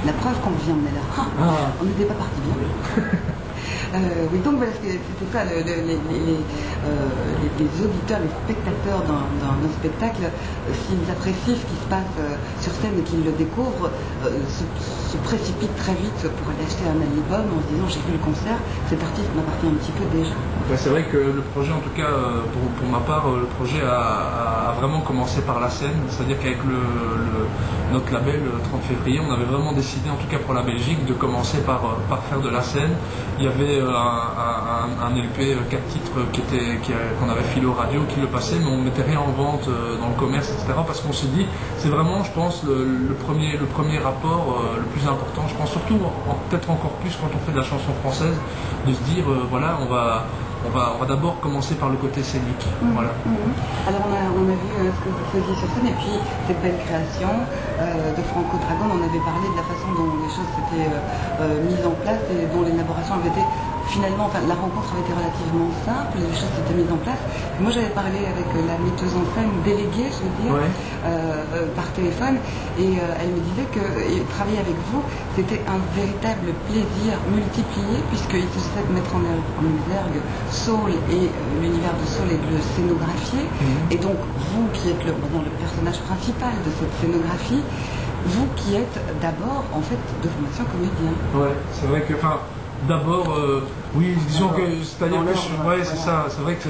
La preuve qu'on vient de là. On n'était pas parti bien. Oui, donc voilà, c'était ça, les auditeurs, les spectateurs d'un spectacle, s'ils apprécient ce qui se passe sur scène et qu'ils le découvrent, se précipitent très vite pour aller acheter un album en se disant j'ai vu le concert, cet artiste m'appartient un petit peu déjà. Ouais, c'est vrai que le projet, en tout cas pour ma part, le projet a vraiment commencé par la scène, c'est-à-dire qu'avec notre label 30 février, on avait vraiment décidé, en tout cas pour la Belgique, de commencer par faire de la scène. Il y avait un LP 4 titres qu'on avait filé aux radios qui le passait, mais on ne mettait rien en vente dans le commerce, etc. Parce qu'on s'est dit, c'est vraiment, je pense, le premier rapport le plus important, je pense surtout, peut-être encore plus quand on fait de la chanson française, de se dire, voilà, on va d'abord commencer par le côté scénique. Voilà. Alors on a vu ce que vous faisiez sur scène et puis cette belle création de Franco Dragon. On avait parlé de la façon dont les choses s'étaient mises en place et dont l'élaboration avait été finalement, enfin la rencontre avait été relativement simple, les choses s'étaient mises en place. Et moi j'avais parlé avec la metteuse en scène déléguée, je veux dire, par téléphone, et elle me disait que travailler avec vous, c'était un véritable plaisir multiplié, puisqu'il s'agissait de mettre en exergue Saul et l'univers de Saul et de le scénographier. Et donc vous qui êtes le personnage principal de cette scénographie, vous qui êtes d'abord en fait de formation comédien. Ouais, c'est vrai que, enfin, d'abord, oui, disons que, c'est-à-dire que, ouais, c'est ça, c'est vrai que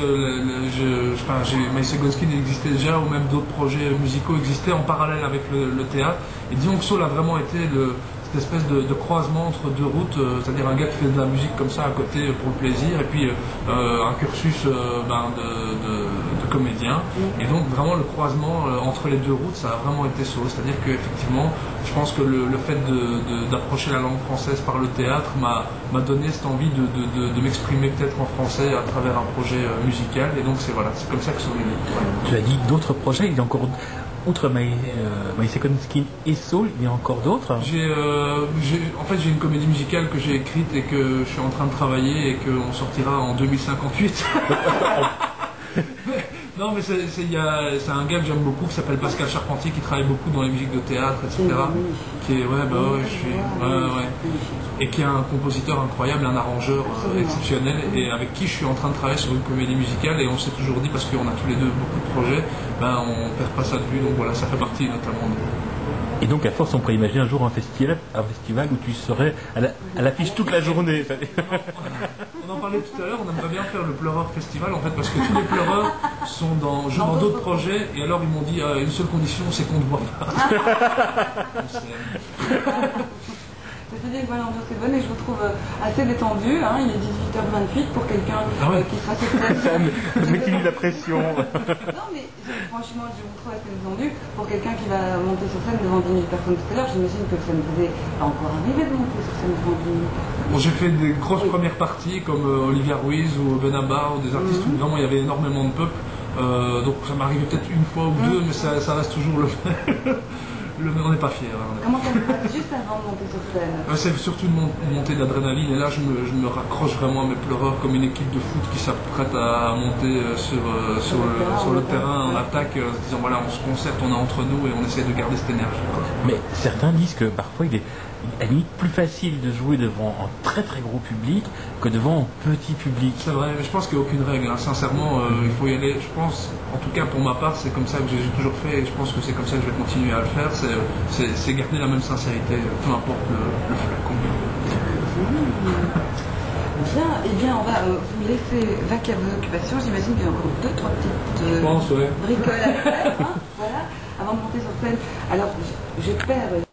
My Second Skin existait déjà, ou même d'autres projets musicaux existaient en parallèle avec le théâtre, et disons que Saul a vraiment été cette espèce de croisement entre deux routes, c'est-à-dire un gars qui fait de la musique comme ça à côté pour le plaisir, et puis un cursus de comédien, et donc vraiment le croisement entre les deux routes, ça a vraiment été Saul, c'est-à-dire qu'effectivement, je pense que le fait d'approcher la langue française par le théâtre m'a donné cette envie de m'exprimer peut-être en français à travers un projet musical, et donc c'est comme ça que ça m'est né. Tu as dit d'autres projets, il y a encore, outre My Second Skin et Saul, il y a encore d'autres? En fait, j'ai une comédie musicale que j'ai écrite et que je suis en train de travailler et qu'on sortira en 2058. Non, mais c'est un gars que j'aime beaucoup qui s'appelle Pascal Charpentier, qui travaille beaucoup dans les musiques de théâtre, etc. Qui est, et qui est un compositeur incroyable, un arrangeur exceptionnel, et avec qui je suis en train de travailler sur une comédie musicale, et on s'est toujours dit, parce qu'on a tous les deux beaucoup de projets, on perd pas ça de vue, donc voilà, ça fait partie notamment de... Et donc à force on pourrait imaginer un jour un festival où tu serais à l'affiche toute la journée. On en parlait tout à l'heure, on aimerait bien faire le Pleureur Festival en fait, parce que tous les pleureurs sont dans d'autres projets, et alors ils m'ont dit une seule condition, c'est qu'on ne voit pas. C'est-à-dire que voilà, l'ambiance est bonne et je vous trouve assez détendu, hein, il est 18h28 pour quelqu'un qui sera sur scène. Mettez-lui la pression. Non mais franchement je vous trouve assez détendu pour quelqu'un qui va monter sur scène devant 10 000 personnes tout à l'heure. J'imagine que ça ne vous est pas encore arrivé de monter sur scène devant 10 000 personnes. Bon, j'ai fait des grosses premières parties comme Olivia Ruiz ou Benabar, ou des artistes où vraiment il y avait énormément de peuple, donc ça m'est arrivé peut-être une fois ou deux, mais ça reste toujours le fait. On n'est pas fiers. Comment ça se passe juste avant de monter sur scène? C'est surtout une montée d'adrénaline, et là je me raccroche vraiment à mes pleureurs comme une équipe de foot qui s'apprête à monter sur le terrain en attaque, en se disant voilà, on se concerte, on est entre nous et on essaie de garder cette énergie. Mais certains disent que parfois il est à la limite plus facile de jouer devant un très très gros public que devant un petit public. C'est vrai, mais je pense qu'il n'y a aucune règle, hein. Sincèrement, il faut y aller. Je pense, en tout cas pour ma part, c'est comme ça que j'ai toujours fait, et je pense que c'est comme ça que je vais continuer à le faire, c'est garder la même sincérité, peu importe le flacon. Bien, eh bien on va vous laisser vaquer à vos occupations. J'imagine qu'il y a encore 2-3 petites bricoles à faire, hein, voilà, avant de monter sur scène. Alors, je perds